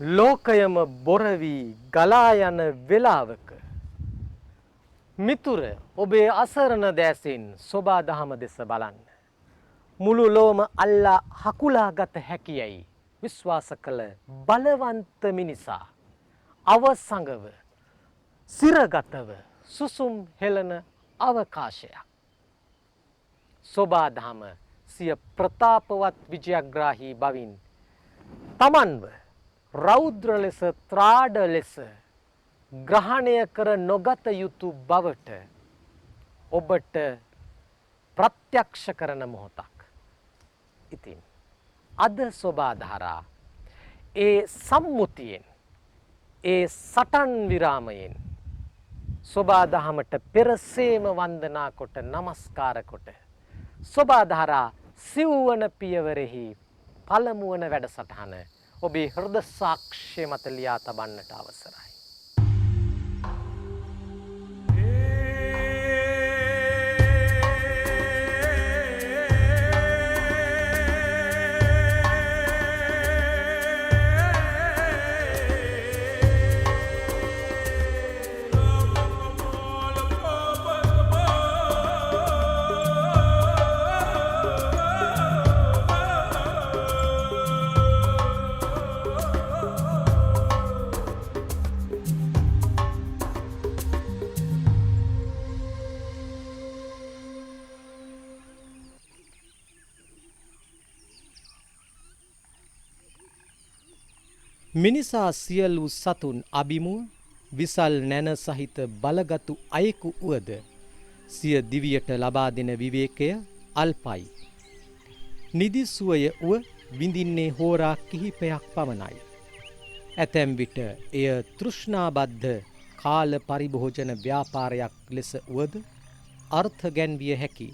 ලෝකයම බොර වී ගලා යන වේලාවක මිතුර ඔබේ අසරණ දැසින් සෝබා දහම දෙස බලන්න. මුළු ලෝම අල්ලා හකුලාගත හැකියයි විශ්වාස කළ බලවන්ත මිනිසා අවසංගව සිරගතව සුසුම් හෙළන අවකාශයක්. සෝබා දහම සිය ප්‍රතාපවත් විජයග්‍රාහී බවින් තමන්ව රෞද්‍ර ලෙස ත්‍රාඩ ලෙස ග්‍රහණය කර නොගත යුතු බවට ඔබට ප්‍රත්‍යක්ෂ කරන මොහොතක්. ඉතින් අද සෝබා දහරා ඒ සම්මුතියෙන් ඒ සටන් විරාමයෙන් සෝබා දහමට පෙරසේම වන්දනා කොට නමස්කාර කොට සෝබා දහරා සිව්වන පියවරෙහි පළමුවන වැඩසටහන ඔබේ හෘද සාක්ෂ්‍ය මත ලියා තබන්නට අවසරයි. මිනිසා සියලු සතුන් අභිමුව විසල් නැන සහිත බලගතු අයෙකු වුවද සිය දිවියට ලබා දෙන විවේකය අල්පයි. නිදිසුවය වුව විඳින්නේ හෝරා කිහිපයක් පමණයි. ඇතැම් විට එය තෘෂ්ණාබද්ධ කාල පරිභෝජන ව්‍යාපාරයක් ලෙස වුවද අර්ථ ගැන්විය හැකි.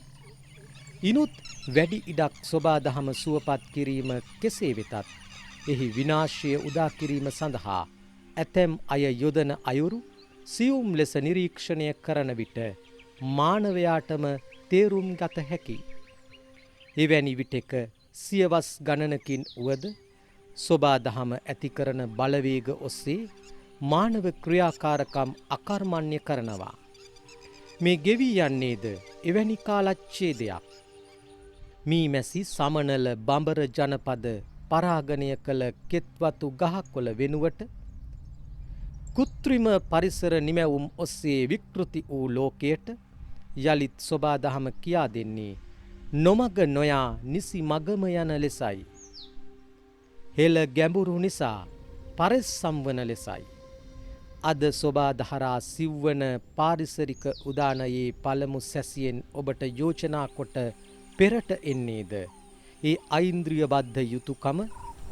ඉනුත් වැඩි ඉඩක් සෝබා දහම සුවපත් කිරීම කෙසේ වෙතත් එහි විනාශය උදා කිරීම සඳහා ඇතැම් අය යොදන අයුරු සියුම් ලෙස නිරීක්ෂණය කරන විට මානවයාටම තේරුම් ගත හැකි. එවැනි විටක සියවස් ගණනකින් වුවද සෝබා දහම ඇති කරන බලවේග ඔස්සේ මානව ක්‍රියාකාරකම් අකර්මණ්‍ය කරනවා. මේ ගෙවී යන්නේද එවැනි කාලච්ඡේදයක්. මීමැසි සමනල බඹර ජනපද පරාගණය කළ කෙත්වතු ගහකොළ වෙනුවට කෘත්‍රිම පරිසර නිමැවුම් ඔස්සේ විකෘති වූ ලෝකයට යළිත් සෝබා දහම කියා දෙන්නේ නොමග නොයා නිසි මගම යන ලෙසයි. හෙළ ගැඹුරු නිසා පරිස්සම් වන ලෙසයි. අද සෝබා දහරා සිව්වන පාරිසරික උදානයේ පළමු සැසියෙන් ඔබට යෝජනා කොට පෙරට එන්නේද ඒ ඓන්ද්‍රියබද්ධ යුතුයකම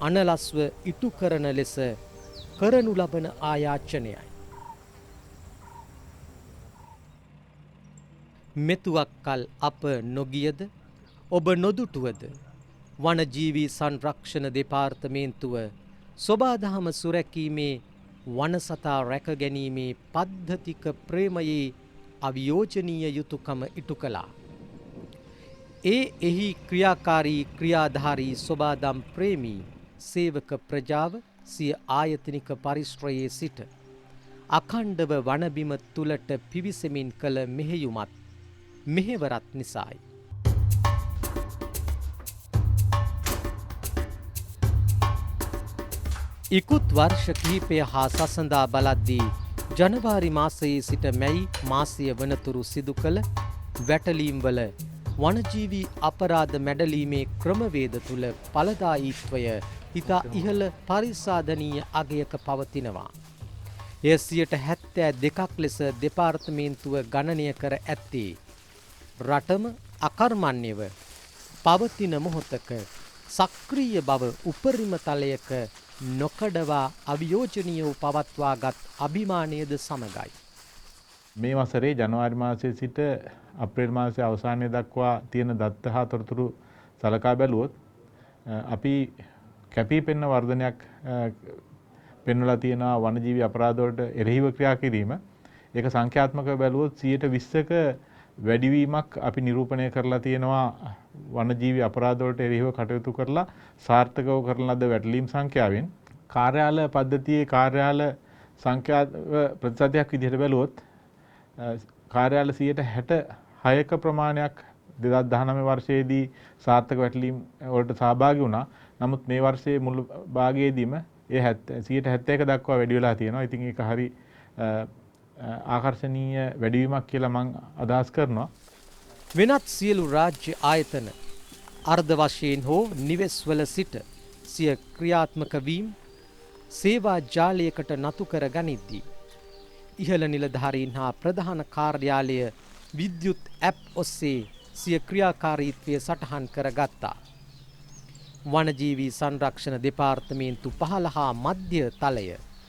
අනලස්ව ඉටු කරන ලෙස කරනු ලබන ආයාචනයයි. මෙතුවක් කල් අප නොගියද ඔබ නොදුටුවද වනජීවී සංරක්ෂණ දෙපාර්තමේන්තුව සෝබා දහම සුරැකීමේ වනසතා රැක ගැනීමේ පද්ධතික ප්‍රේමයේ අවියෝජනීය යුතුයකම ඉටු කළා. එහි ක්‍රියාකාරී ක්‍රියාධාරී සෝබාදම් ප්‍රේමී සේවක ප්‍රජාව සිය ආයතනික පරිශ්‍රයේ සිට අඛණ්ඩව වනබිම තුලට පිවිසෙමින් කළ මෙහෙයුමත් මෙහෙවරත් නිසායි. ඉකුත් වර්ෂ කිහිපය හා සසඳා බලද්දී ජනවාරි මාසයේ සිට මැයි මාසය වනතුරු සිදු කළ වැටලීම්වල වනජීවී අපරාධ මැඩලීමේ ක්‍රමවේද තුල ඵලදායීත්වය ඉතා ඉහළ පරිසාධනීය අගයක පවතිනවා. එය 72% ලෙස දෙපාර්තමේන්තුව ගණනය කර ඇත්තේ රටම අකර්මණ්‍යව පවතින මොහොතක සක්‍රීය බව උපරිම තලයක නොකඩවා අවියෝජනීයව පවත්වාගත් අභිමානයද සමගයි. මේ වසරේ ජනවාරි මාසයේ සිට අප්‍රේල් මාසයේ අවසානයේ දක්වා තියෙන දත්ත හා තොරතුරු සලකා බැලුවොත් අපි කැපී පෙනෙන වර්ධනයක් පෙන්වලා තියෙනවා වනජීවි අපරාධ වලට එරෙහිව ක්‍රියා කිරීම. ඒක සංඛ්‍යාත්මකව බැලුවොත් 20%ක වැඩිවීමක් අපි නිරූපණය කරලා තියෙනවා වනජීවි අපරාධ වලට එරෙහිව කටයුතු කරලා සාර්ථකව කරන ලද වැටලීම් සංඛ්‍යාවෙන්. කාර්යාල පද්ධතියේ කාර්යාල සංඛ්‍යා ප්‍රතිශතයක් විදිහට බැලුවොත් කාර්යාල 66ක ප්‍රමාණයක් 2019 වර්ෂයේදී සාර්ථක වැටලීම් වලට සහභාගී වුණා. නමුත් මේ වර්ෂයේ මුල් භාගයේදීම ඒ 71 දක්වා වැඩි වෙලා තියෙනවා. ඉතින් ඒක හරි ආකර්ශනීය වැඩිවීමක් කියලා මම අදහස් කරනවා. වෙනත් සියලු රාජ්‍ය ආයතන අර්ධ වශයෙන් හෝ නිවෙස්වල සිට සිය ක්‍රියාත්මක වීම සේවා ජාලයකට නතු කර ගනිද්දී ඉහළ නිලධාරීන් හා ප්‍රධාන කාර්යාලය විද්‍යුත් ඇප් ඔස්සේ සිය ක්‍රියාකාරීත්වය සටහන් කරගත්තා. වනජීවී සංරක්ෂණ දෙපාර්තමේන්තු 15 හා මධ්‍ය තලය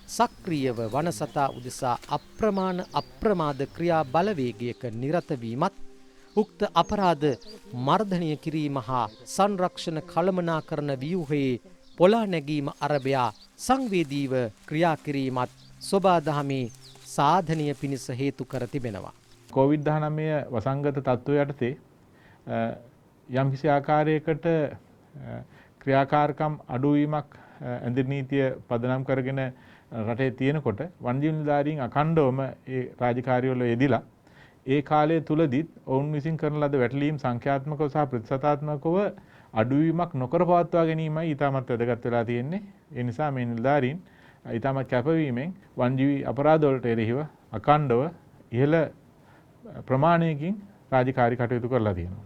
සක්‍රියව වනසතා උදෙසා අප්‍රමාද ක්‍රියා බලවේගයක නිරත වීමත් උක්ත අපරාධ මර්ධනය කිරීම හා සංරක්ෂණ කළමනාකරණ ව්‍යුහයේ පොළා නැගීම අරබයා සංවේදීව ක්‍රියා කිරීමත් සොබාදහමේ සාධනය පිණිස හේතු කර තිබෙනවා. COVID-19 වසංගත තත්ත්වය යටතේ යම්කිසි ආකාරයකට ක්‍රියාකාරකම් අඩුවීමක් ඇඳිරි නීතිය පදනම් කරගෙන රටේ තියෙනකොට වනජීවි නිලධාරීන් අඛණ්ඩවම ඒ රාජකාරිවල යෙදිලා ඒ කාලය තුලදීත් ඔවුන් විසින් කරන ලද වැටලීම් සංඛ්‍යාත්මකව සහ ප්‍රතිශතාත්මකව අඩුවීමක් නොකර පවත්වා ගැනීමයි ඊටමත් වැදගත් වෙලා තියෙන්නේ. ඒ නිසා මේ නිලධාරීන් ඊටමත් කැපවීමෙන් වනජීවි අපරාධ වලට එරෙහිව අඛණ්ඩව ඉහළ ප්‍රමාණයකින් රාජකාරී කටයුතු කරලා තියෙනවා.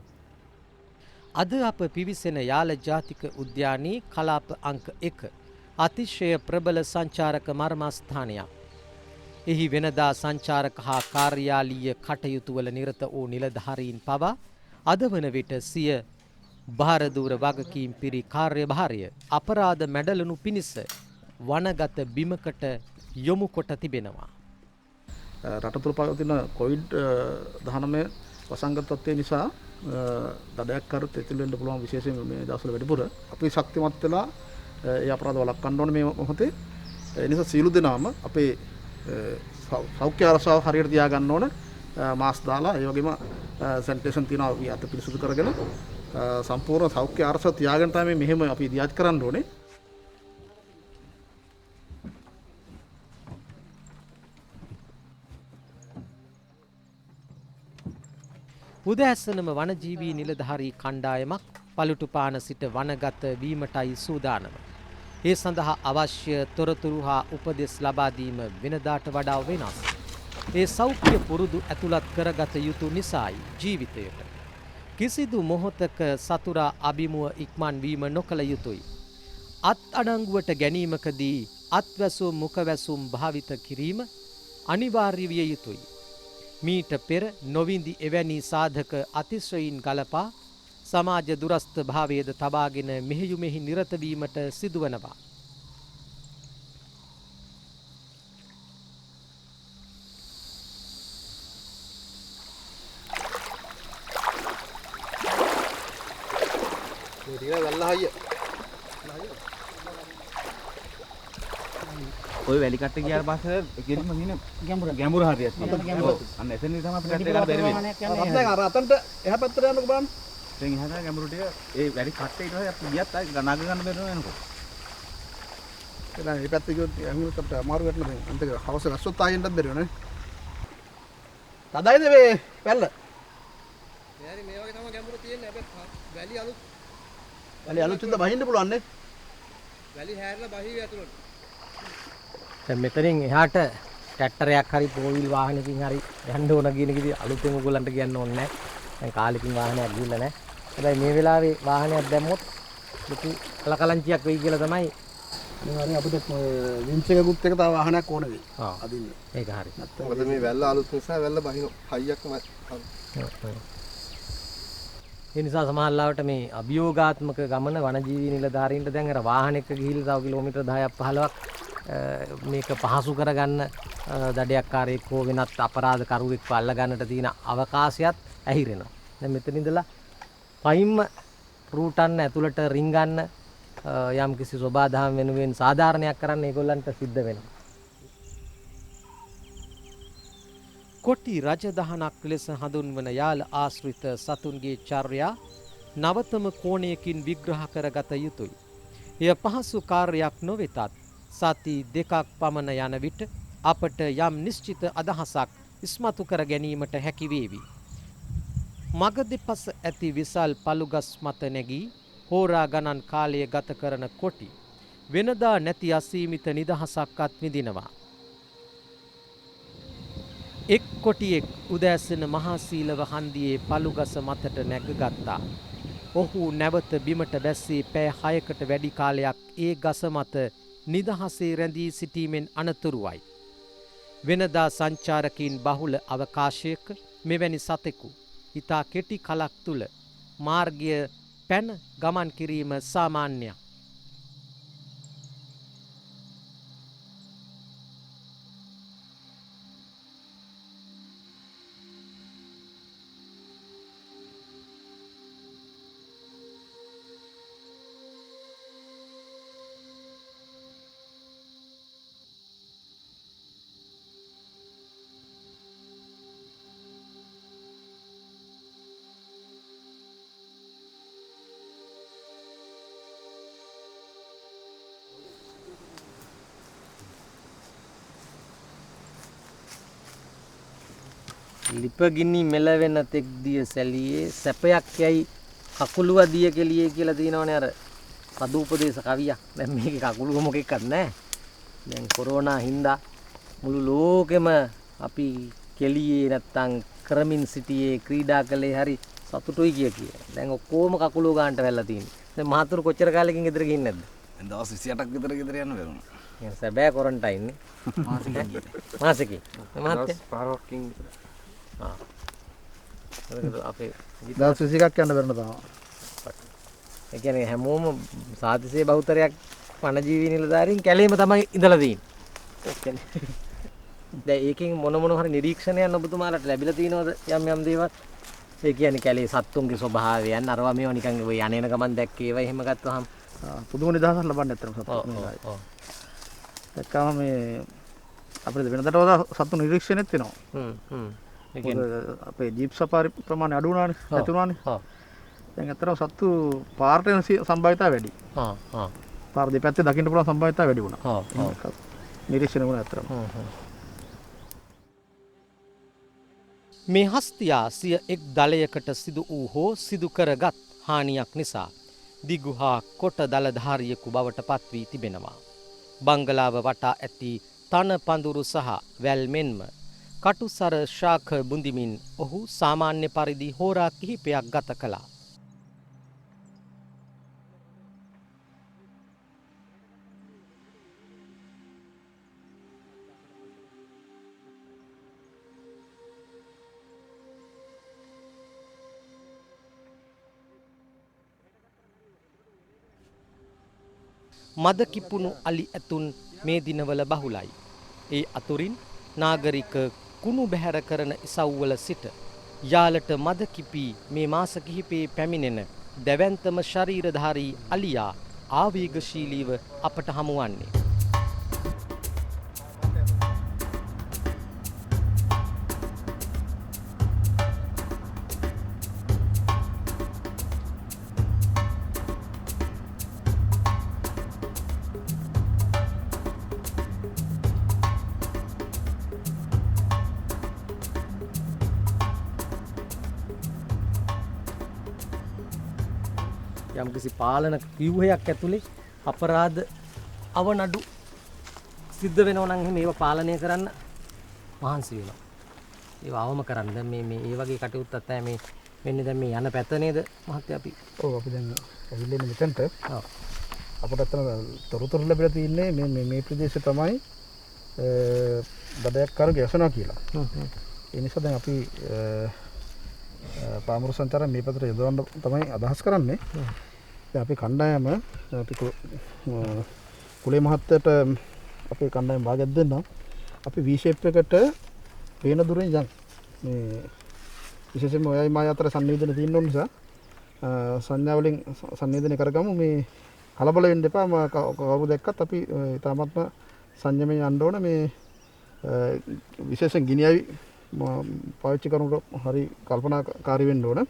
අද අප පිවිසෙන යාල ජාතික උද්‍යානයේ කලාප අංක 1 අතිශය ප්‍රබල සංචාරක මර්මස්ථානයක්. එහි වෙනදා සංචාරක හා කාර්යාලීය කටයුතු වල නිරත වූ නිලධාරීන් පවා අද වන විට සිය භාරදූර වගකීම් පිරි කාර්යභාරය අපරාධ මැඩලනු පිණිස වනගත බිමකට යොමු කොට තිබෙනවා. රට තුළ පවතින COVID-19 වසංගත තත්ත්වය නිසා දඩයක් කරුත් ඇතුල් වෙන්න පුළුවන් විශේෂයෙන් මේ දවස්වල වැඩිපුර අපි ශක්තිමත් වෙලා ඒ අපරාධ වළක්වන්න ඕනේ මේ මොහොතේ. ඒ නිසා සීලු දෙනාම අපේ සෞඛ්‍ය ආරක්ෂාව හරියට තියාගන්න ඕන. මාස් දාලා ඒ වගේම සැනිටේෂන් තියනවා අපි අත පිරිසුදු කරගෙන සම්පූර්ණ සෞඛ්‍ය ආරක්ෂාව තියාගෙන තමයි මෙහෙම අපි දියාජ් කරන්න ඕනේ. උදෑසනම වනජීවී නිලධාරී කණ්ඩායමක් පළුටුපාන සිට වනගත වීමටයි සූදානම. ඒ සඳහා අවශ්‍ය තොරතුරු හා උපදෙස් ලබා දීම වෙනදාට වඩා වෙනස්. ඒ සෞඛ්‍ය පුරුදු ඇතුළත් කරගත යුතු නිසායි ජීවිතයට. කිසිදු මොහොතක සතුරා අභිමුව ඉක්මන් වීම නොකළ යුතුයි. අත් අඩංගුවට ගැනීමකදී අත්වැසුම් මුඛවැසුම් භාවිත කිරීම අනිවාර්ය විය යුතුයි. මීට පෙර නොවිඳි එවැනි සාධක අතිශයින් ගලපා සමාජ දුරස්ථ භාවයේද තබාගෙන මෙහෙයුමෙහි නිරත වීමට සිදුවනවා. ඔය වැලි කට්ට ගියාට පස්සේ ගෙලිම තියෙන ගැඹුරු හරියක් තියෙනවා. අන්න එතන තමයි අපිට කට්ට ගන්න බැරි වෙන්නේ. අපි දැන් අර අතන්ට එහා පැත්තට යන්නකෝ බලන්න. දැන් එහාට ගැඹුරු ටික ඒ වැලි කට්ට ඊට පස්සේ අපි ගියත් ආයි නග ගන්න බැරි වෙනකොට. එතන මේ පැත්තේ ගියොත් අහුනට අපිට අමාරු වෙන්න බෑ. අන්තික හවස වැස්සොත් ආයෙ එන්නත් බැරි වෙනවා නේ. තදයිද මේ පැල්ල? මෙයාරි මේ වගේ තමයි ගැඹුරු තියෙන්නේ. හැබැයි වැලි අලුත් ඉඳ බහින්න පුළුවන් නේ. වැලි හැරලා බහිවි ඇතුළට. දැන් මෙතනින් එහාට ට්‍රැක්ටරයක් හරි පෝවිල් වාහනයකින් හරි යන්න ඕන කියන කිසි අලුතෙන් උගලන්ට කියන්න ඕනේ නැහැ. දැන් කාලෙකින් වාහනයක් ගිහිල්ලා නැහැ. හැබැයි මේ වෙලාවේ වාහනයක් දැම්මොත් ලොකු කලකලංචියක් වෙයි කියලා තමයි මේ අපිට වින්ච් එකකුත් එක තව වාහනයක් ඕන වෙයි. අදින්න. ඒක හරි. මොකද මේ වැල්ල අලුත් නිසා වැල්ල බහින හයියක්ම ඒ නිසා සමහරවිට මේ අභියෝගාත්මක ගමන වනජීවී නිලධාරීන්ට දැන් අර වාහනයක ගිහිල්ලා තව කිලෝමීටර් 10ක් 15ක් මේක පහසු කරගන්න දඩයක්කාරයෙක් හෝ වෙනත් අපරාධ කරුවෙක් අල්ල ගන්නට තියෙන අවකාශයත් ඇහිරෙනවා. දැන් මෙතන ඉඳලා පයින්ම රූටන්න ඇතුළට රින්ගන්න යම් කිසි සබාධාම වෙනුවෙන් සාධාරණයක් කරන්න ඒගොල්ලන්ට සිද්ධ වෙනවා. කොටි රජදහනක් ලෙස හඳුන්වන යාල ආශ්‍රිත සතුන්ගේ චර්යා නවතම කෝණයකින් විග්‍රහ කරගත යුතුයි. එය පහසු කාර්යයක් නොවෙතත් සති දෙකක් පමණ යන විට අපට යම් නිශ්චිත අදහසක් ඉස්මතු කර ගැනීමට හැකි වේවි. මග දෙපස ඇති විසල් පළුගස් මත නැගී හෝරා ගණන් කාලය ගත කරන කොටි වෙනදා නැති අසීමිත නිදහසක් අත්විඳිනවා. එක් කොටියෙක් උදෑසන මහාසීලව හන්දියේ පළුගස මතට නැගගත්තා. ඔහු නැවත බිමට බැස්සේ පැය 6කට වැඩි කාලයක් ඒ ගස මත නිදහසේ රැඳී සිටීමෙන් අනතුරුවයි. වෙනදා සංචාරකීන් බහුල අවකාශයක මෙවැනි සතෙකු ඉතා කෙටි කලක් තුල මාර්ගය පැන ගමන් කිරීම සාමාන්‍යයක්. ලිපගිනි මෙලවෙන තෙක් දිය සැලියේ සැපයක් යයි කකුලුව දිය කෙලියේ කියලා තියෙනවනේ අර සදූපදේශ කවියක්. දැන් මේකේ කකුලුව මොකෙක්වත් නැහැ. දැන් කොරෝනා හින්දා මුළු ලෝකෙම අපි කෙලියේ නැත්තම් කරමින් සිටියේ ක්‍රීඩා කළේ හරි සතුටුයි කිය. දැන් ඔක්කොම කකුලුව ගන්නට වෙලා තියෙන්නේ. දැන් මහතුරු කොච්චර කාලෙකින් ගෙදර ගිහින් නැද්ද? දැන් දවස් 28ක් විතර ගෙදර යන්න වෙනවා. දැන් සැබෑ කොරන්ටයින් නේ. මාසෙකින්. මාත්‍ය පාරකින් අපේ දවස් 21ක් යන්න බැරන තමයි. ඒ කියන්නේ හැමෝම සාතිසේ බහුතරයක් වනජීවී නිලධාරීන් කැලේම තමයි ඉඳලා තියෙන්නේ. දැන් ඒකෙන් මොන හරි නිරීක්ෂණයක් ඔබතුමාලට ලැබිලා තියෙනවද යම් දේවල්? ඒ කියන්නේ කැලේ සත්තුන්ගේ ස්වභාවයන් අරවා මේවා නිකන් ඔය යන්නේන ගමන් දැක්කේ ඒවා එහෙම ගත්තහම පුදුම නිදහසක් ලබන්න ඇත්තටම සතුටු. ඔව්. දැක්කම මේ අපිට වෙනදට වඩා සත්තු නිරීක්ෂණෙත් වෙනවා. ඒ කියන්නේ අපේ ජීප් සෆාරි ප්‍රමාණය අඩු වුණානේ, නැති වුණානේ. ඔව්. දැන් ඇත්තටම සත්තු පාරට යන සම්භාවිතාව වැඩි. පාර දෙපැත්තේ දකින්න පුළුවන් සම්භාවිතාව වැඩි වුණා. නිරීක්ෂණය වුණා ඇත්තටම. මේ හස්තියා සිය එක් දලයකට සිදු වූ හෝ සිදු කරගත් හානියක් නිසා දිගු හා කොට දලධාරියෙකු බවට පත් වී තිබෙනවා. බංගලාව වටා ඇති තන පඳුරු සහ වැල් මෙන්ම කටුසර ශාඛ බුඳිමින් ඔහු සාමාන්‍ය පරිදි හෝරා කිහිපයක් ගත කළා. මද කිපුණු අලි ඇතුන් මේ දිනවල බහුලයි. ඒ අතුරින් නාගරික කුණු බැහැර කරන ඉසව්වල සිට යාලට මද කිපී මේ මාස කිහිපේ පැමිණෙන දැවැන්තම ශරීරධාරී අලියා ආවේගශීලීව අපට හමුවන්නේ. යම්කිසි පාලන ව්‍යුහයක් ඇතුලේ අපරාධ අවනඩු සිද්ධ වෙනවා නම් එහෙම ඒවා පාලනය කරන්න මහන්සි වෙනවා. ඒවා අවම කරන්න. දැන් මේ මේ වගේ කටයුත්තක් තමයි මේ වෙන්නේ. දැන් මේ යන පැත නේද මහත්තයා අපි. ඔව් අපි දැන් ඇවිල්ලා මෙතනට. ඔව්. අපිට අතන තොරතුරු ලැබිලා තින්නේ මේ ප්‍රදේශය තමයි දඩයක් කර ගැසනවා කියලා. ඒ නිසා දැන් අපි පාමුරු සංචාරය මේ පැත්තට යොදවන්න තමයි අදහස් කරන්නේ. දැන් අපි කණ්ඩායම අපි කුලේ මහත්තයට අපේ කණ්ඩායම භාගයක් දෙන්නම්. අපි V shape එකට පේන දුරින් යන් මේ විශේෂයෙන්ම ඔයයි මා අතර සංවේදනය තියෙන නිසා සංඥා වලින් සංවේදනය කරගමු. මේ කලබල වෙන්න එපා. කවුරු දැක්කත් අපි තාමත්ම සංයමයෙන් යන්න ඕන. මේ විශේෂයෙන් ගිනියවි පාවිච්චි කරනකොට හරි කල්පනාකාරී වෙන්න ඕන.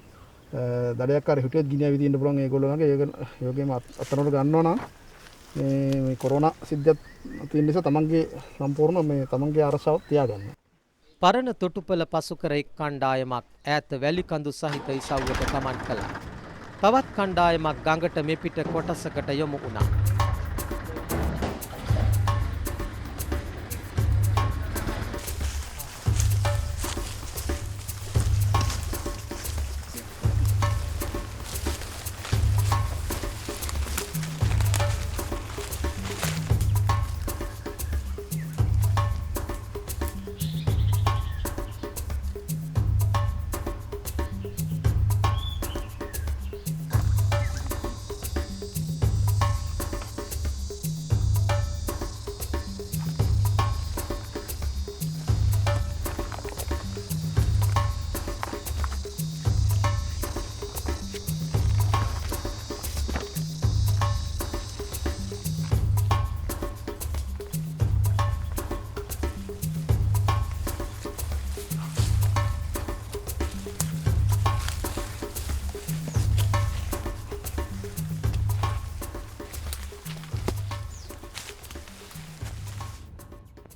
දඩයක්කාරී හිටියත් ගිනියවි තියෙන්න පුළුවන් ඒගොල්ලෝ ළඟ. ඒක යෝගේම අතනට ගන්නවා නම් මේ කොරෝනා සිද්ධියක් තියෙන නිසා තමන්ගේ සම්පූර්ණ මේ තමන්ගේ ආරක්ෂාව තියාගන්න. පරණ තොටුපළ පසු කර එක් කණ්ඩායමක් ඈත වැලිකඳු සහිත ඉසව්වට ගමන් කළා. තවත් කණ්ඩායමක් ගඟට මෙපිට කොටසකට යොමු වුණා.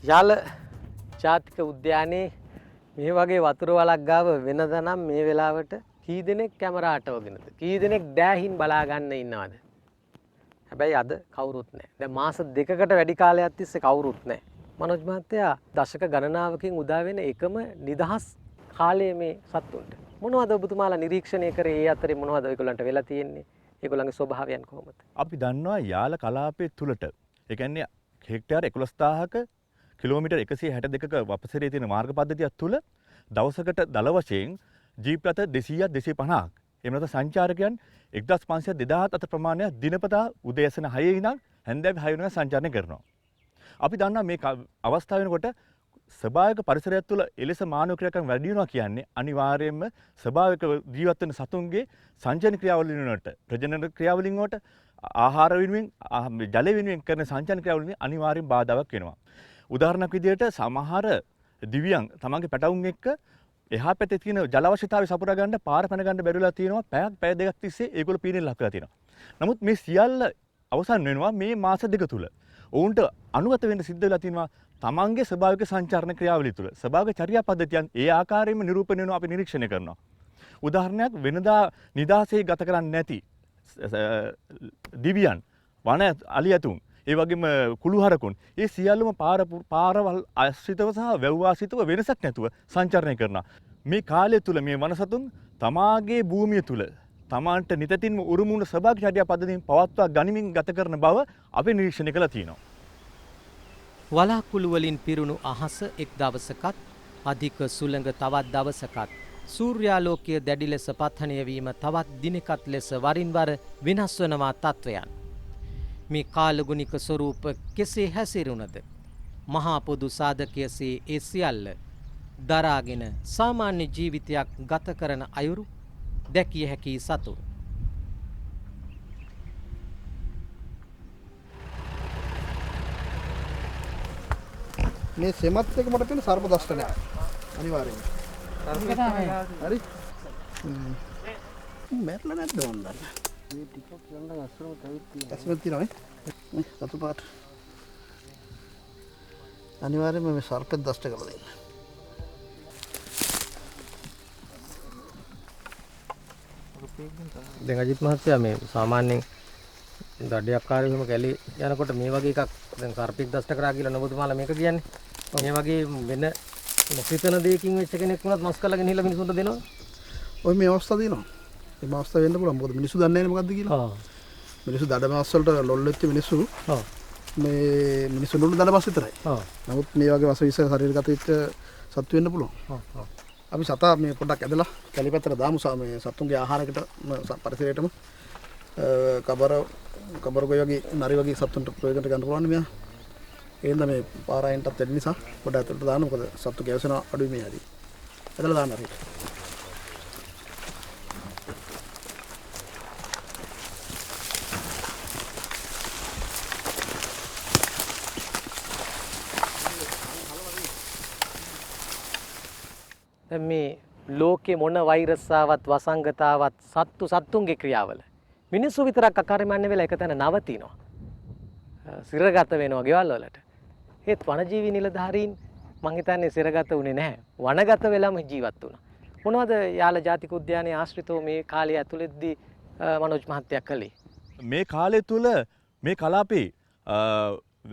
යාල ජාතික උද්‍යානයේ මේ වගේ වතුර වලක් ගාව වෙනද නම් මේ වෙලාවට කී දෙනෙක් කැමරාට වගෙනද කී දෙනෙක් දෑහින් බලා ගන්න ඉන්නවද? හැබැයි අද කවුරුත් නැහැ. දැන් මාස දෙකකට වැඩි කාලයක් තිස්සේ කවුරුත් නැහැ. මනෝජ් මහත්තයා දශක ගණනාවකින් උදා වෙන එකම නිදහස් කාලයේ මේ සත්තුන්ට මොනවද ඔබතුමාලා නිරීක්ෂණය කරේ? ඒ අතරේ මොනවද ඔයගොල්ලන්ට වෙලා තියෙන්නේ? ඒගොල්ලන්ගේ ස්වභාවයන් කොහොමද? අපි දන්නවා යාල කලාපයේ තුලට ඒ කියන්නේ හෙක්ටයාර 11000ක කිලෝමීටර් 162ක වපසරේ තියෙන මාර්ග පද්ධතියක් තුල දවසකට දල වශයෙන් ජීප් රථ 200ක් 250ක් එහෙම නැත්නම් සංචාරකයන් 1500 2000 අතර ප්‍රමාණයක් දිනපතා උදෑසන 6 ඉඳන් හැන්දෑවේ 6 වෙනකම් සංචාරණය කරනවා. අපි දන්නවා මේ අවස්ථාව වෙනකොට ස්වභාවික පරිසරයක් තුළ එලෙස මානව ක්‍රියාකම් වැඩි වෙනවා කියන්නේ අනිවාර්යයෙන්ම ස්වභාවික ජීවත් වෙන සතුන්ගේ සංචාරන ක්‍රියාවලින් වලට ප්‍රජනන ක්‍රියාවලින් වලට ආහාර වෙනුවෙන් ජල වෙනුවෙන් කරන සංචාරන ක්‍රියාවලින් අනිවාර්යෙන් බාධාවක් වෙනවා. උදාහරණයක් විදිහට සමහර දිව්‍යයන් තමන්ගේ පැටවුන් එක්ක එහා පැත්තේ තියෙන ජල අවශ්‍යතාවය සපුරා ගන්න පාර පැන ගන්න බැරිලා තියෙනවා. පැය දෙකක් තිස්සේ ඒගොල්ලෝ පීනෙන් ලක් වෙලා තියෙනවා. නමුත් මේ සියල්ල අවසන් වෙනවා මේ මාස දෙක තුල. ඔවුන්ට අනුගත වෙන්න සිද්ධ වෙලා තියෙනවා තමන්ගේ ස්වභාවික සංචාරන ක්‍රියාවලිය තුල. ස්වභාවික චර්යා පද්ධතියන් ඒ ආකාරයෙන්ම නිරූපණය වෙනවා අපි නිරීක්ෂණය කරනවා. උදාහරණයක් වෙනදා නිදාසේ ගත කරන්නේ නැති දිව්‍යයන් වන අලියතුන් ඒ වගේම කුළුහරකුන් ඒ සියල්ලම පාරවල් ආශ්‍රිතව සහ වැව් ආශ්‍රිතව වෙනසක් නැතුව සංචරණය කරනවා. මේ කාලය තුල මේ වනසතුන් තමාගේ භූමිය තුල තමාන්ට නිතින්ම උරුම වුණ ස්වභාවික චර්යා පද්ධතියෙන් පවත්වා ගනිමින් ගත කරන බව අපි නිරීක්ෂණය කළා තියෙනවා. වලාකුළු වලින් පිරුණු අහස එක් දවසකත් අධික සුළඟ තවත් දවසකත් සූර්යාලෝකය දැඩි ලෙස පතනය වීම තවත් දිනකත් ලෙස වරින් වර වෙනස් වනවා තත්වයන්. මේ කාලගුණික ස්වරූප කෙසේ හැසිරුණද? මහා පොදු සාධකයසේ ඒ සියල්ල දරාගෙන සාමාන්‍ය ජීවිතයක් ගත කරන අයුරු දැකිය හැකි සතුන්. මේ සෙමත් එක මට තියෙන සර්ප දෂ්ටනය අනිවාර්යයෙන්. හරි. මැරලා නැද්ද වන්දන්න? මේ ටිකක් යන්න අස්සම තවිත් ඇස්මත් තියෙනවා නේ. සතු පාට. අනිවාර්යයෙන්ම මේ සර්පෙත් දෂ්ට කරලා දෙන්න. දැන් අජිත් මහත්තයා මේ සාමාන්‍යයෙන් දඩයක්කාරයෙම කැලේ යනකොට මේ වගේ එකක් දැන් සර්පෙක් දෂ්ට කරා කියලා නබුතුමාලා මේක කියන්නේ. මේ වගේ වෙන නොසිතන දෙයකින් වෙච්ච කෙනෙක් වුණත් මස් කල්ලාගෙන හිලා මිනිසුන්ට දෙනවා. ඔය මේ අවස්ථාව දිනවා. මේ අවස්ථාව වෙන්න පුළුවන්. මොකද මිනිස්සු දන්නේ නැහැ මොකද්ද කියලා. මිනිස්සු දඩමස් වලට ලොල් වෙච්ච මිනිස්සු. මේ මිනිස්සු ලොල් දඩමස් විතරයි. නමුත් මේ වගේ වසවිස ශරීරගත වෙච්ච සත්තු වෙන්න පුළුවන්. අපි සතා මේ පොඩ්ඩක් ඇදලා කැලේ පැත්තට දාමු මේ සතුන්ගේ ආහාරයකට පරිසරයටම කබර ගොය වගේ නරි වගේ සතුන්ට ප්‍රයෝජනට ගන්න පුළුවන් මෙයා. එහෙනම් මේ පාරායන්ටත් වැඩි නිසා පොඩ්ඩක් ඇතුළට දාන්න. මොකද සත්තු ගැවසෙන අඩුයි මේ හරි. ඇදලා දාන්න හරි. මේ ලෝකේ මොන වෛරස් ආවත් වසංගතාවත් සත්තුන්ගේ ක්‍රියාවල මිනිස්සු විතරක් අකාර්යමන්නේ වෙලා එක තැන නවතිනවා. සිරගත වෙනවා ගෙවල් වලට. ඒත් වනජීවි නිලධාරීන් මං හිතන්නේ සිරගත වුණේ නැහැ. වනගත වෙලාම ජීවත් වුණා. මොනවද යාල ජාතික උද්‍යානයේ ආශ්‍රිතව මේ කාලය ඇතුළතදී මනෝජ් මහත්තයා කළේ? මේ කාලය තුළ මේ කලාපේ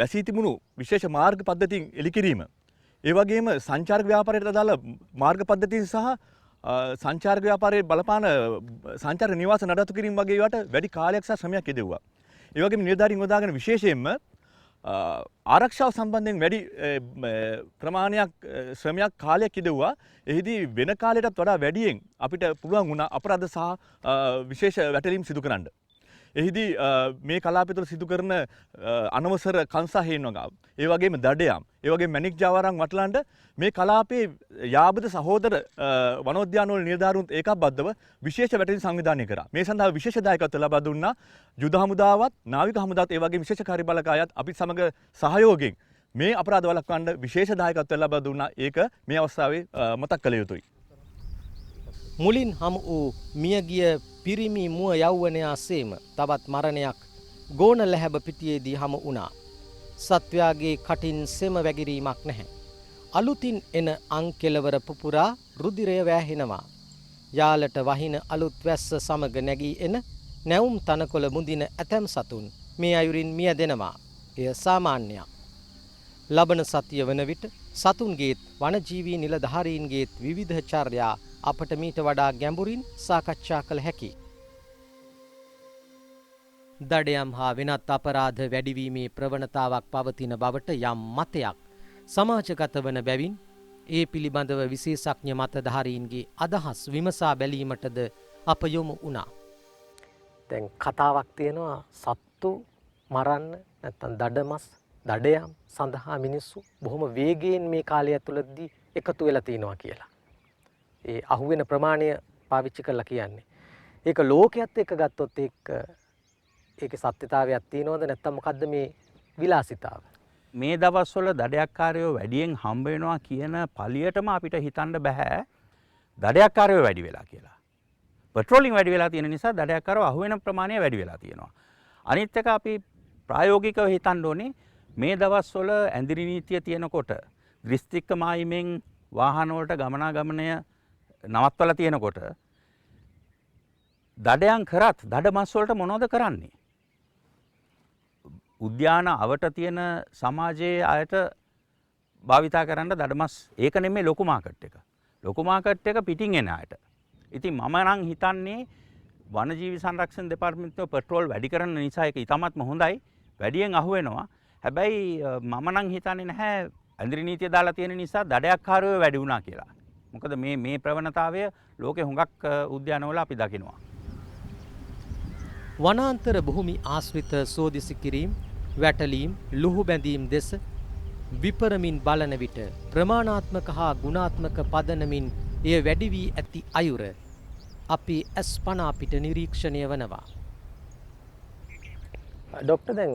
වැසී තිබුණු විශේෂ මාර්ග පද්ධතීන් එළිකිරීම, ඒ වගේම සංචාරක ව්‍යාපාරයට අදාළ මාර්ග පද්ධතීන් සහ සංචාරක ව්‍යාපාරයේ බලපාන සංචාරක නිවාස නඩත්තු කිරීම වගේ ඒවාට වැඩි කාලයක් සහ ශ්‍රමයක් යෙදුවා. ඒ වගේම නිලධාරීන් යොදාගෙන විශේෂයෙන්ම ආරක්ෂාව සම්බන්ධයෙන් වැඩි ප්‍රමාණයක් ශ්‍රමයක් කාලයක් යෙදුවා. එහිදී වෙන කාලයටත් වඩා වැඩියෙන් අපිට පුළුවන් වුණා අපරාධ සහ විශේෂ වැටලීම් සිදු කරන්න. එහිදී මේ කලාපය තුළ සිදු කරන අනවසර කංසා හේන්වගාව, ඒ වගේම දඩයම්, ඒ වගේම මැණික් ජාවාරම් වටලන්ඩ මේ කලාපයේ යාබද සහෝදර වනෝද්‍යානවල නිලධාරීන් ඒකබද්ධව විශේෂ වැටලීම් සංවිධානය කරා. මේ සඳහා විශේෂ දායකත්ව ලබා දුන්නා යුද හමුදාවත්, නාවික හමුදාවත්, ඒ වගේ විශේෂ කාර්යබලකායත් අපිත් සමග සහයෝගයෙන් මේ අපරාධ වළක්වන්න විශේෂ දායකත්වය ලබා දුන්නා. ඒක මේ අවස්ථාවේ මතක් කළ යුතුයි. මුලින් හමු වූ මියගිය පිරිමි මුව යෞවනයා සේම තවත් මරණයක් ගෝන ලැහැබ පිටියේදී හමු වුණා. සත්වයාගේ කටින් සෙම වැගිරීමක් නැහැ. අලුතින් එන අංකෙලවර පුපුරා රුධිරය වෑහෙනවා. යාලට වහින අලුත් වැස්ස සමග නැගී එන නැවුම් තනකොළ මුදින ඇතැම් සතුන් මේ අයුරින් මිය දෙනවා. එය සාමාන්‍යයක්. ලබන සතිය වන විට සතුන්ගේත් වනජීවී නිලධාරීන්ගේත් විවිධ චර්යා අපට මීට වඩා ගැඹුරින් සාකච්ඡා කළ හැකියි. දඩයම් හා වෙනත් අපරාධ වැඩිවීමේ ප්‍රවණතාවක් පවතින බවට යම් මතයක් සමාජගත වන බැවින් ඒ පිළිබඳව විශේෂඥ මතධාරීන්ගේ අදහස් විමසා බැලීමටද අප යොමු වුණා. දැන් කතාවක් තියෙනවා සත්තු මරන්න නැත්නම් දඩමස් දඩයම් සඳහා මිනිස්සු බොහොම වේගයෙන් මේ කාලය ඇතුළතදී එකතු වෙලා තිනවා කියලා. ඒ අහුවෙන ප්‍රමාණය පාවිච්චි කරලා කියන්නේ. ඒක ලෝකයේත් එක ගත්තොත් ඒකේ සත්‍යතාවයක් තියෙනවද නැත්නම් මොකද්ද මේ විලාසිතාව? මේ දවස්වල දඩයක්කාරයෝ වැඩියෙන් හම්බ වෙනවා කියන පළියටම අපිට හිතන්න බෑ දඩයක්කාරයෝ වැඩි වෙලා කියලා. පෙට්‍රෝලින් වැඩි වෙලා තියෙන නිසා දඩයක්කාරයෝ අහුවෙන ප්‍රමාණය වැඩි වෙලා තියෙනවා. අනිත් එක අපි ප්‍රායෝගිකව හිතන්න ඕනේ මේ දවස්වල ඇඳිරි නීතිය තියෙනකොට දිස්ත්‍රික්ක මායිමෙන් වාහන වලට ගමනාගමනය නවත්වලා තියෙනකොට දඩයන් කරත් දඩමස් වලට මොනවද කරන්නේ? උද්‍යාන අවට තියෙන සමාජයේ අයට භාවිතා කරන්න දඩමස් ඒක නෙමෙයි ලොකු මාකට් එක. ලොකු මාකට් එක පිටින් එන අයට. ඉතින් මම නම් හිතන්නේ වනජීවි සංරක්ෂණ දෙපාර්තමේන්තුව පෙට්‍රෝල් වැඩි කරන නිසා ඒක ඉතාමත්ම හොඳයි. වැඩියෙන් අහුවෙනවා. හැබැයි මම නම් හිතන්නේ නැහැ ඇඳිරි නීතිය දාලා තියෙන නිසා දඩයක්කාරයෝ වැඩි වුණා කියලා. මොකද මේ ප්‍රවණතාවය ලෝකේ හුඟක් උද්‍යානවල අපි දකිනවා. වනාන්තර භූමි ආශ්‍රිත සෝදිසි කිරීම, වැටලීම්, ලුහු බැඳීම් දෙස විපරමින් බලන විට ප්‍රමාණාත්මක හා ගුණාත්මක පදනමින් එය වැඩි වී ඇති අයුර අපි අස්පනා පිට නිරීක්ෂණය වනවා. ડોක්ටර් දැන්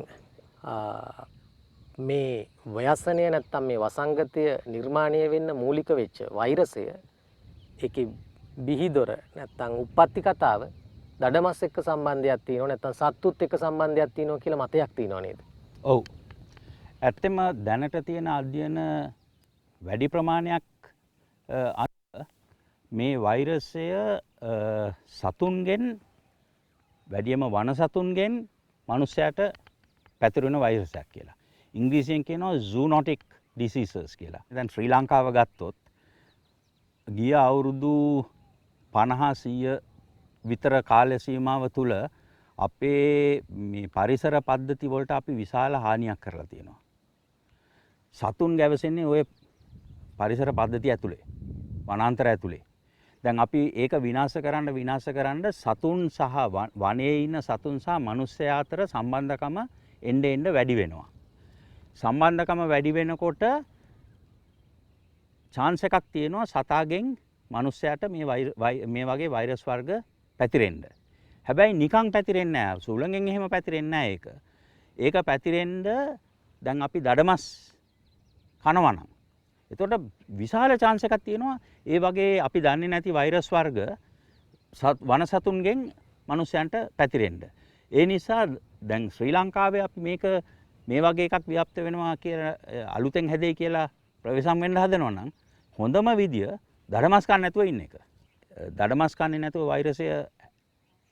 මේ ව්‍යසනය නැත්තම් මේ වසංගතය නිර්මාණය වෙන්න මූලික වෙච්ච වෛරසය ඒකේ බිහිදොර නැත්තම් උප්පත්ති කතාව දඩමස් එක්ක සම්බන්ධයක් තියෙනවා නැත්තම් සත්තුත් එක්ක සම්බන්ධයක් තියෙනවා කියලා මතයක් තියෙනවා නේද? ඔව්. ඇත්තම දැනට තියෙන අධ්‍යයන වැඩි ප්‍රමාණයක් මේ වෛරසය සතුන්ගෙන් වැඩියම වන සතුන්ගෙන් මනුස්සයාට පැතිරෙන වෛරසයක් කියලා. ඉංග්‍රීසියෙන් කියනවා zoonotic diseases කියලා. දැන් ශ්‍රී ලංකාව ගත්තොත් ගිය අවුරුදු 50-100 විතර කාල සීමාව තුළ අපේ මේ පරිසර පද්ධති වලට අපි විශාල හානියක් කරලා තියෙනවා. සතුන් ගැවසෙන්නේ ওই පරිසර පද්ධතිය ඇතුලේ, වනාන්තර ඇතුලේ. දැන් අපි ඒක විනාශ කරන්න සතුන් සහ වනයේ ඉන්න සතුන් සහ මිනිස්සයා අතර සම්බන්ධකම එන්න වැඩි වෙනවා. සම්බන්ධකම වැඩි වෙනකොට chance එකක් තියෙනවා සතාගෙන් මිනිස්සයාට මේ වගේ වෛරස් වර්ග පැතිරෙන්න. හැබැයි නිකන් පැතිරෙන්නේ නැහැ. සුළඟෙන් එහෙම පැතිරෙන්නේ නැහැ ඒක. ඒක පැතිරෙන්න දැන් අපි දඩමස් කනවා නම්. එතකොට විශාල chance එකක් තියෙනවා ඒ වගේ අපි දන්නේ නැති වෛරස් වර්ග වන සතුන්ගෙන් මිනිස්සයන්ට පැතිරෙන්න. ඒ නිසා දැන් ශ්‍රී ලංකාවේ අපි මේක මේ වගේ එකක් ව්‍යාප්ත වෙනවා කියලා අලුතෙන් හැදෙයි කියලා ප්‍රවේශම් වෙන්න හදනවා නම් හොඳම විදිය දඩමස් කන්න නැතුව ඉන්න එක. දඩමස් කන්නේ නැතුව වෛරසය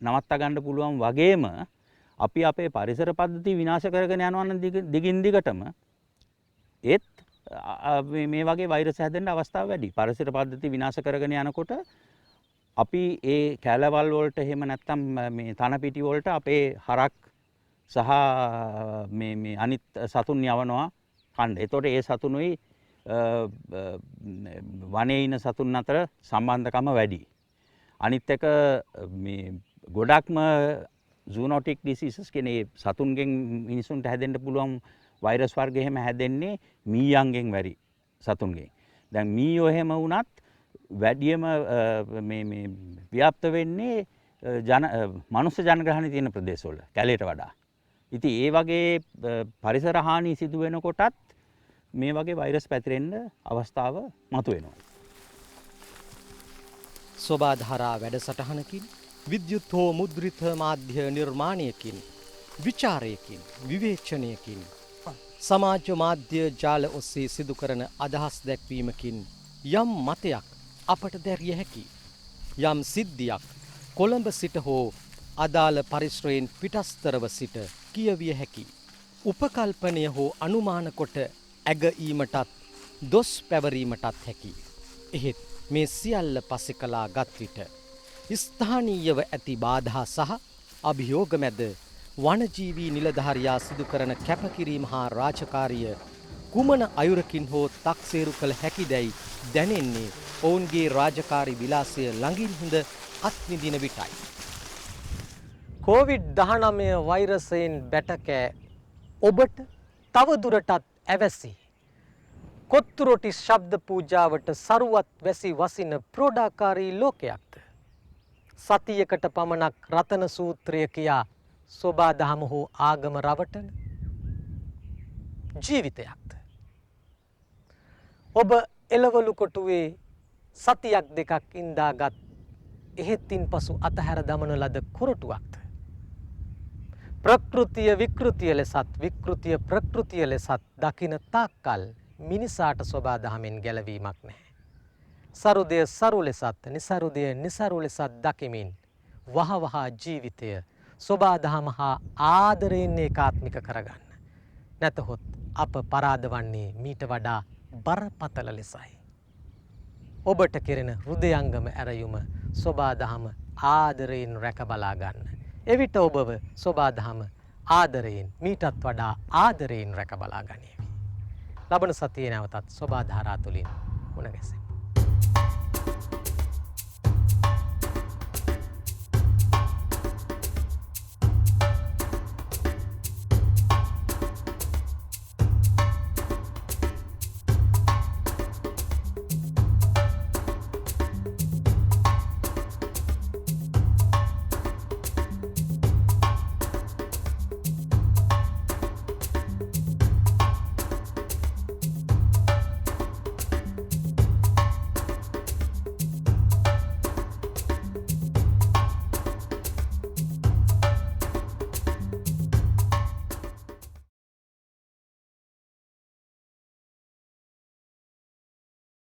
නවත්තා ගන්න පුළුවන් වගේම අපි අපේ පරිසර පද්ධති විනාශ කරගෙන යනවා නම් දිගින් දිගටම ඒත් මේ වගේ වෛරස් හැදෙන්න අවස්ථාව වැඩි. පරිසර පද්ධති විනාශ කරගෙන යනකොට අපි ඒ කැලවල් වලට එහෙම නැත්නම් මේ තන පිටි වලට අපේ හරක් සහ මේ අනිත් සතුන් යවනවා කන්න. එතකොට ඒ සතුනුයි වනයේ ඉන්න සතුන් අතර සම්බන්ධකම වැඩි. අනිත් එක මේ ගොඩක්ම zoonotic diseases කියන්නේ සතුන්ගෙන් මිනිසුන්ට හැදෙන්න පුළුවන් වෛරස් වර්ග එහෙම හැදෙන්නේ මීයන්ගෙන් වැඩි සතුන්ගෙන්. දැන් මීයෝ එහෙම වුණත් වැඩියම මේ ව්‍යාප්ත වෙන්නේ මනුස්ස ජනගහනය තියෙන ප්‍රදේශවල කැලේට වඩා. ඉතින් ඒ වගේ පරිසර හානි සිදු වෙනකොටත් මේ වගේ වෛරස් පැතිරෙන්න අවස්ථාව මතුවෙනවා. සොබාධාරා වැඩසටහනකින් විද්‍යුත් හෝ මුද්‍රිත මාධ්‍ය නිර්මාණයකින් විචාරයකින් විවේචනයකින් සමාජ මාධ්‍ය ජාල ඔස්සේ සිදු කරන අදහස් දැක්වීමකින් යම් මතයක් අපට දැරිය හැකි යම් සිද්ධියක් කොළඹ සිට හෝ අදාළ පරිශ්‍රයෙන් පිටස්තරව සිට කියවිය හැකි උපකල්පනය හෝ අනුමාන කොට ඇගීමටත් දොස් පැවරීමටත් හැකි. එහෙත් මේ සියල්ල පසෙකලා ගත් විට ස්ථානීයව ඇති බාධා සහ අභියෝග මැද වනජීවී නිලධාරියා සිදු කරන කැපකිරීම හා රාජකාරිය කුමන අයුරකින් හෝ තක්සේරු කළ හැකිදැයි දැනෙන්නේ ඔවුන්ගේ රාජකාරී විලාසය ළඟින් හිඳ අත්විඳින විටයි. COVID-19 වෛරසයෙන් බැටකෑ ඔබට තවදුරටත් ඇවැසි. කොත්තුරොටි ශබ්ද පූජාවට සරුවත් වැසි වසින ප්‍රෝඩාකාරී ලෝකයක්ද. සතියකට පමණක් රතන සූත්‍රය කියා සොබාදහම හෝ ආගම රවටන ජීවිතයක්ද. ඔබ එළවලු කොටුවේ සතියක් දෙකක් ඉන්දාගත් එහෙත්තින් පසු අතහැර දමන ලද කොරටුවක්ද. ප්‍රකෘතිය විකෘතිය ලෙසත් විකෘතිය ප්‍රකෘතිය ලෙසත් දකින තාක්කල් මිනිසාට සොබාදහමෙන් ගැලවීමක් නැහැ. සරුදය සරු ලෙසත් නිසරුදය නිසරු ලෙසත් දකිමින් වහවහා ජීවිතය සොබාදහම හා ආදරයෙන් ඒකාත්මික කරගන්න. නැතහොත් අප පරාද වන්නේ මීට වඩා බරපතල ලෙසයි. ඔබට කෙරෙන හෘදයංගම ඇරයුම සොබාදහම ආදරයෙන් රැකබලා ගන්න. එවිට ඔබව සොබාදහම ආදරයෙන් මීටත් වඩා ආදරයෙන් රැකබලා ගනීවි. ලබන සතියේ නැවතත් සොබාධාරා තුලින් මුණ ගැසෙමු.